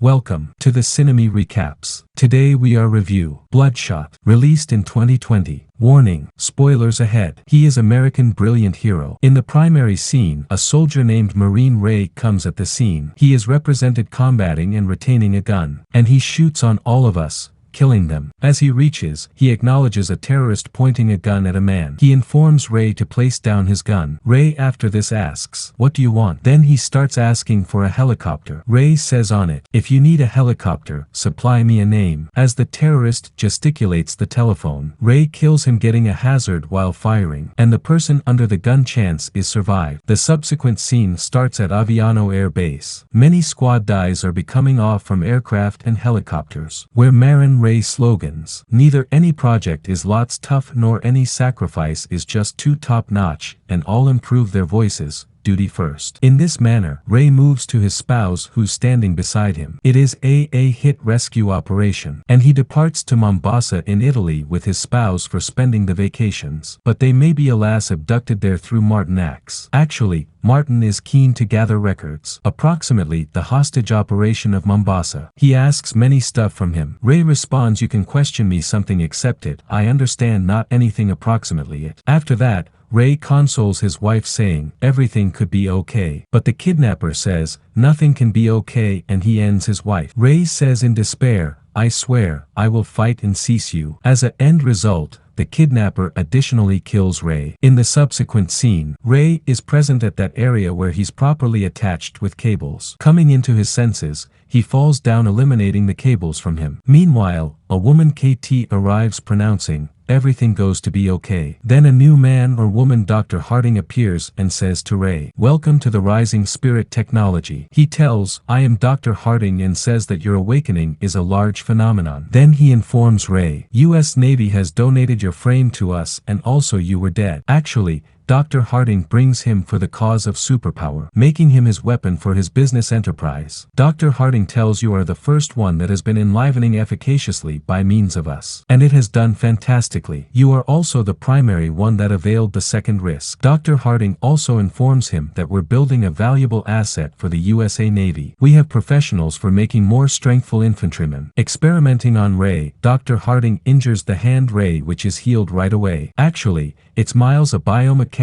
Welcome to the Cinema Recaps. Today we are review Bloodshot, released in 2020. Warning, spoilers ahead. He is American brilliant hero. In the primary scene, a soldier named Marine Ray comes at the scene. He is represented combating and retaining a gun, and he shoots on all of us, killing them. As he reaches, he acknowledges a terrorist pointing a gun at a man. He informs Ray to place down his gun. Ray after this asks, "What do you want?" Then he starts asking for a helicopter. Ray says on it, "If you need a helicopter, supply me a name." As the terrorist gesticulates the telephone, Ray kills him getting a hazard while firing, and the person under the gun chance is survived. The subsequent scene starts at Aviano Air Base. Many squad dies are becoming off from aircraft and helicopters, where Marin Ray slogans, "Neither any project is lots tough nor any sacrifice is just too top-notch, and all improve their voices, duty first." In this manner, Ray moves to his spouse who's standing beside him. It is a hit rescue operation, and he departs to Mombasa in Italy with his spouse for spending the vacations. But they may be alas abducted there through Martin Axe. Actually, Martin is keen to gather records. Approximately the hostage operation of Mombasa. He asks many stuff from him. Ray responds, "You can question me something except it. I understand not anything approximately it." After that, Ray consoles his wife saying, "Everything could be okay." But the kidnapper says, "Nothing can be okay," and he ends his wife. Ray says in despair, "I swear, I will fight and seize you." As an end result, the kidnapper additionally kills Ray. In the subsequent scene, Ray is present at that area where he's properly attached with cables. Coming into his senses, he falls down eliminating the cables from him. Meanwhile, a woman KT arrives pronouncing, "Everything goes to be okay." Then a new man or woman Dr. Harding appears and says to Ray, "Welcome to the Rising Spirit technology." He tells, "I am Dr. Harding," and says that your awakening is a large phenomenon. Then he informs Ray, "US Navy has donated your frame to us and also you were dead." Actually, Dr. Harding brings him for the cause of superpower, making him his weapon for his business enterprise. Dr. Harding tells you are the first one that has been enlivening efficaciously by means of us. And it has done fantastically. You are also the primary one that availed the second risk. Dr. Harding also informs him that we're building a valuable asset for the USA Navy. We have professionals for making more strengthful infantrymen. Experimenting on Ray, Dr. Harding injures the hand Ray which is healed right away. Actually, it's Miles a biomechanical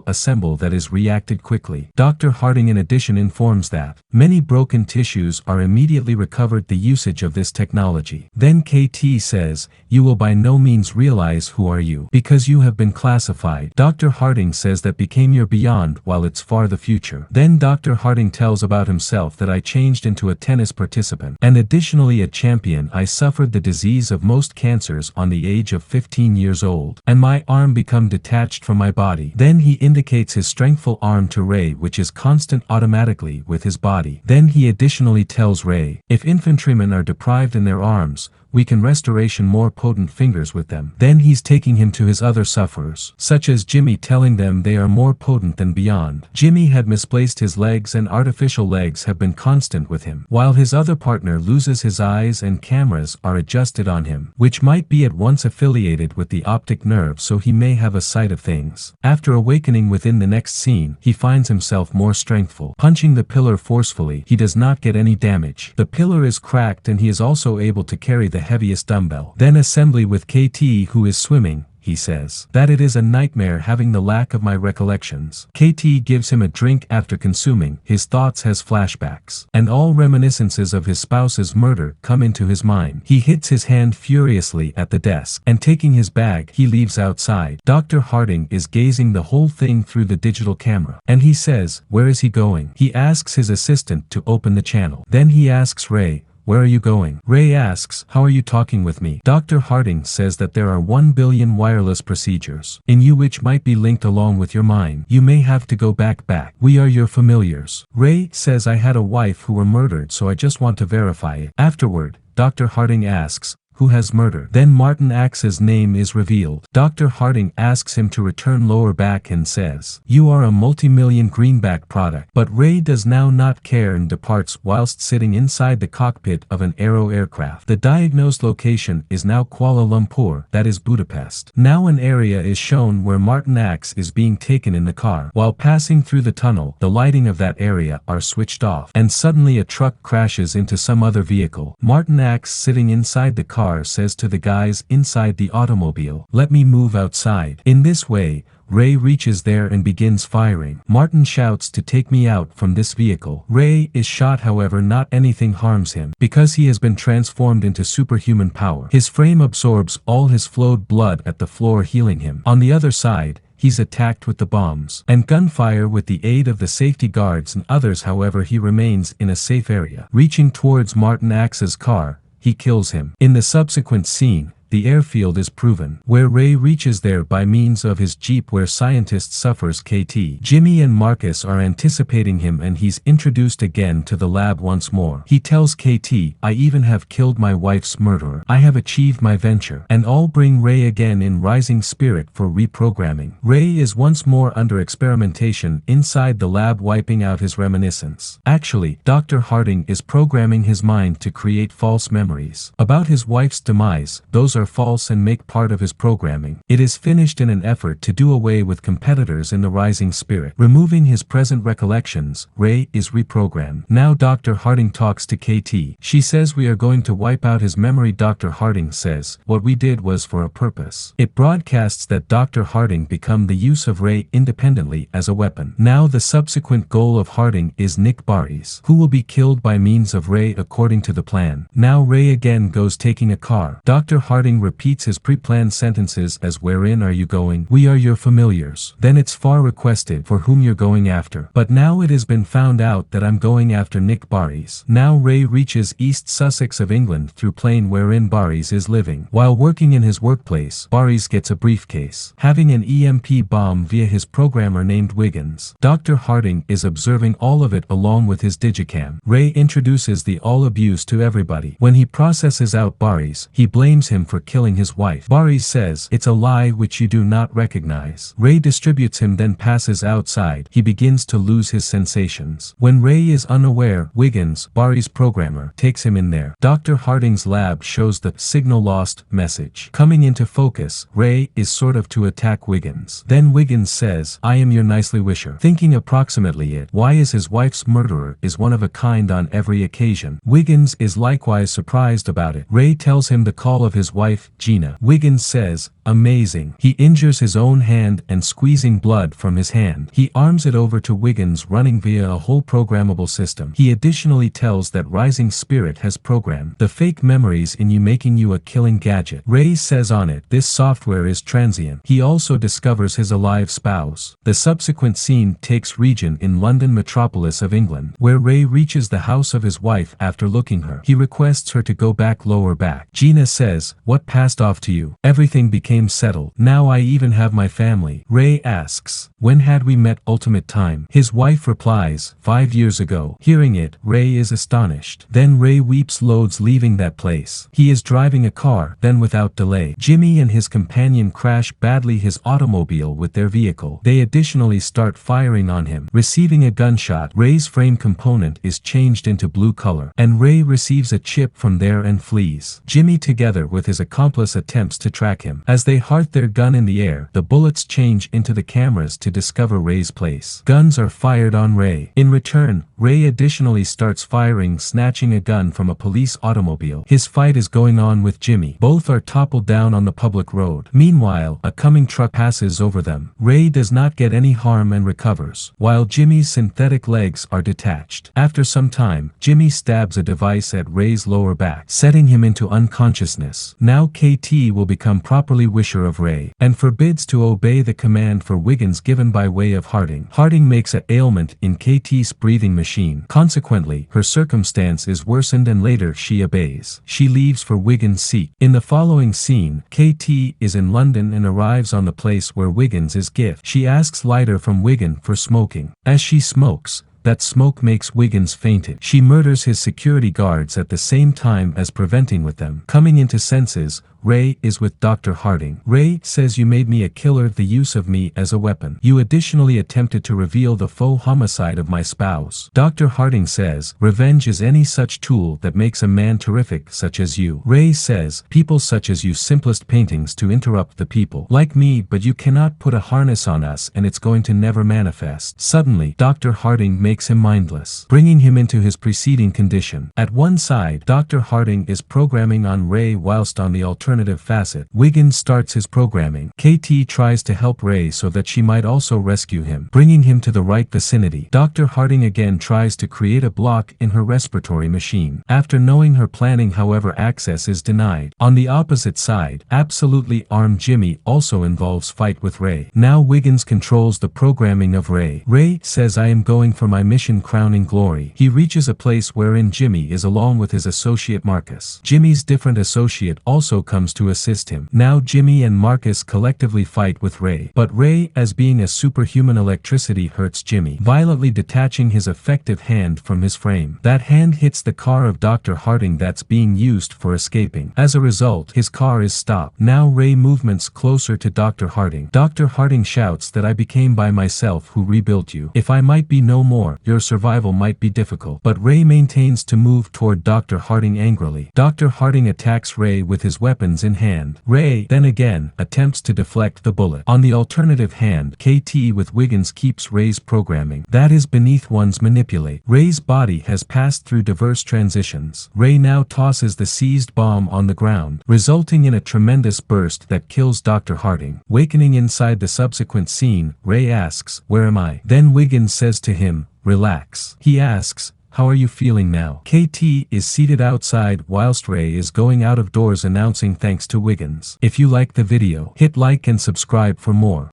assemble that is reacted quickly. Dr. Harding in addition informs that many broken tissues are immediately recovered the usage of this technology. Then KT says, "You will by no means realize who are you, because you have been classified." Dr. Harding says that became your beyond while it's far the future. Then Dr. Harding tells about himself that I changed into a tennis participant, and additionally a champion. I suffered the disease of most cancers on the age of 15 years old, and my arm become detached from my body. Then he indicates his strengthful arm to Ray which is constant automatically with his body. Then he additionally tells Ray, "If infantrymen are deprived in their arms, we can restoration more potent fingers with them." Then he's taking him to his other sufferers, such as Jimmy, telling them they are more potent than beyond. Jimmy had misplaced his legs and artificial legs have been constant with him, while his other partner loses his eyes and cameras are adjusted on him, which might be at once affiliated with the optic nerve so he may have a sight of things. After awakening within the next scene, he finds himself more strengthful. Punching the pillar forcefully, he does not get any damage. The pillar is cracked and he is also able to carry the heaviest dumbbell. Then assembly with KT who is swimming. He says that it is a nightmare having the lack of my recollections. KT gives him a drink after consuming. His thoughts has flashbacks, and all reminiscences of his spouse's murder come into his mind. He hits his hand furiously at the desk, and taking his bag, he leaves outside. Dr. Harding is gazing the whole thing through the digital camera, and he says, "Where is he going?" He asks his assistant to open the channel. Then he asks Ray, "Where are you going?" Ray asks, "How are you talking with me?" Dr. Harding says that there are 1 billion wireless procedures in you which might be linked along with your mind. You may have to go back. We are your familiars. Ray says, "I had a wife who were murdered so I just want to verify it." Afterward, Dr. Harding asks, who has murdered. Then Martin Axe's name is revealed. Dr. Harding asks him to return lower back and says, "You are a multi-million greenback product." But Ray does now not care and departs whilst sitting inside the cockpit of an Aero aircraft. The diagnosed location is now Kuala Lumpur, that is Budapest. Now an area is shown where Martin Axe is being taken in the car. While passing through the tunnel, the lighting of that area are switched off, and suddenly a truck crashes into some other vehicle. Martin Axe, sitting inside the car, says to the guys inside the automobile, "Let me move outside." In this way, Ray reaches there and begins firing. Martin shouts to take me out from this vehicle. Ray is shot, however not anything harms him, because he has been transformed into superhuman power. His frame absorbs all his flowed blood at the floor, healing him. On the other side, he's attacked with the bombs and gunfire with the aid of the safety guards and others. However, he remains in a safe area. Reaching towards Martin Axe's car, he kills him. In the subsequent scene, the airfield is proven, where Ray reaches there by means of his jeep, where scientist suffers KT. Jimmy and Marcus are anticipating him, and he's introduced again to the lab once more. He tells KT, "I even have killed my wife's murderer. I have achieved my venture." And all bring Ray again in rising spirit for reprogramming. Ray is once more under experimentation inside the lab, wiping out his reminiscence. Actually, Dr. Harding is programming his mind to create false memories about his wife's demise. Those are false and make part of his programming. It is finished in an effort to do away with competitors in the rising spirit. Removing his present recollections, Ray is reprogrammed. Now Dr. Harding talks to KT. She says, "We are going to wipe out his memory." Dr. Harding says, "What we did was for a purpose." It broadcasts that Dr. Harding become the use of Ray independently as a weapon. Now the subsequent goal of Harding is Nick Barres, who will be killed by means of Ray according to the plan. Now Ray again goes taking a car. Dr. Harding repeats his pre-planned sentences as, "Wherein are you going? We are your familiars." Then it's far requested for whom you're going after. But now it has been found out that I'm going after Nick Barres. Now Ray reaches East Sussex of England through plane wherein Barres is living. While working in his workplace, Barres gets a briefcase having an EMP bomb via his programmer named Wiggins. Dr. Harding is observing all of it along with his digicam. Ray introduces the all abuse to everybody. When he processes out Barres, he blames him for killing his wife. Barres says, "It's a lie which you do not recognize." Ray distributes him, then passes outside. He begins to lose his sensations. When Ray is unaware, Wiggins, Barres' programmer, takes him in there. Dr. Harding's lab shows the "signal lost" message. Coming into focus, Ray is sort of to attack Wiggins. Then Wiggins says, "I am your nicely wisher," thinking approximately it. Why is his wife's murderer is one of a kind on every occasion. Wiggins is likewise surprised about it. Ray tells him the call of his wife, Gina. Wiggins says, "Amazing." He injures his own hand and squeezing blood from his hand. He arms it over to Wiggins, running via a whole programmable system. He additionally tells that rising spirit has programmed the fake memories in you, making you a killing gadget. Ray says on it, "This software is transient." He also discovers his alive spouse. The subsequent scene takes region in London metropolis of England, where Ray reaches the house of his wife after looking her. He requests her to go back lower back. Gina says, "What passed off to you? Everything became settled. Now I even have my family." Ray asks, "When had we met ultimate time?" His wife replies, 5 years ago. Hearing it, Ray is astonished. Then Ray weeps loads, leaving that place. He is driving a car, then without delay, Jimmy and his companion crash badly his automobile with their vehicle. They additionally start firing on him. Receiving a gunshot, Ray's frame component is changed into blue color, and Ray receives a chip from there and flees. Jimmy, together with his accomplice, attempts to track him. As they heart their gun in the air, the bullets change into the cameras to discover Ray's place. Guns are fired on Ray. In return, Ray additionally starts firing, snatching a gun from a police automobile. His fight is going on with Jimmy. Both are toppled down on the public road. Meanwhile, a coming truck passes over them. Ray does not get any harm and recovers, while Jimmy's synthetic legs are detached. After some time, Jimmy stabs a device at Ray's lower back, setting him into unconsciousness. Now KT will become properly wisher of Ray, and forbids to obey the command for Wiggins given by way of Harding. Harding makes an ailment in KT's breathing machine. Consequently, her circumstance is worsened and later she obeys. She leaves for Wiggins' seat. In the following scene, KT is in London and arrives on the place where Wiggins is gift. She asks lighter from Wiggins for smoking. As she smokes, That smoke makes Wiggins fainted. She murders his security guards at the same time as preventing with them. Coming into senses, Ray is with Dr. Harding. Ray says, "You made me a killer, the use of me as a weapon. You additionally attempted to reveal the faux homicide of my spouse." Dr. Harding says, "Revenge is any such tool that makes a man terrific such as you." Ray says, "People such as you simplest paintings to interrupt the people like me, but you cannot put a harness on us and it's going to never manifest." Suddenly, Dr. Harding makes him mindless, bringing him into his preceding condition. At one side, Dr. Harding is programming on Ray, whilst on the alternative facet, Wiggins starts his programming. KT tries to help Ray so that she might also rescue him, bringing him to the right vicinity. Dr. Harding again tries to create a block in her respiratory machine. After knowing her planning, however, access is denied. On the opposite side, absolutely armed Jimmy also involves fight with Ray. Now Wiggins controls the programming of Ray. Ray says, "I am going for my mission, crowning glory." He reaches a place wherein Jimmy is along with his associate Marcus. Jimmy's different associate also comes to assist him. Now Jimmy and Marcus collectively fight with Ray, but Ray, as being a superhuman electricity, hurts Jimmy, violently detaching his effective hand from his frame. That hand hits the car of Dr. Harding that's being used for escaping. As a result, his car is stopped. Now Ray movements closer to Dr. Harding. Dr. Harding shouts that, "I became by myself who rebuilt you. If I might be no more, your survival might be difficult." But Ray maintains to move toward Dr. Harding angrily. Dr. Harding attacks Ray with his weapons in hand. Ray, then again, attempts to deflect the bullet. On the alternative hand, KT with Wiggins keeps Ray's programming. That is beneath one's manipulate. Ray's body has passed through diverse transitions. Ray now tosses the seized bomb on the ground, resulting in a tremendous burst that kills Dr. Harding. Wakening inside the subsequent scene, Ray asks, "Where am I?" Then Wiggins says to him, "Relax." He asks, "How are you feeling now?" KT is seated outside whilst Ray is going out of doors announcing thanks to Wiggins. If you like the video, hit like and subscribe for more.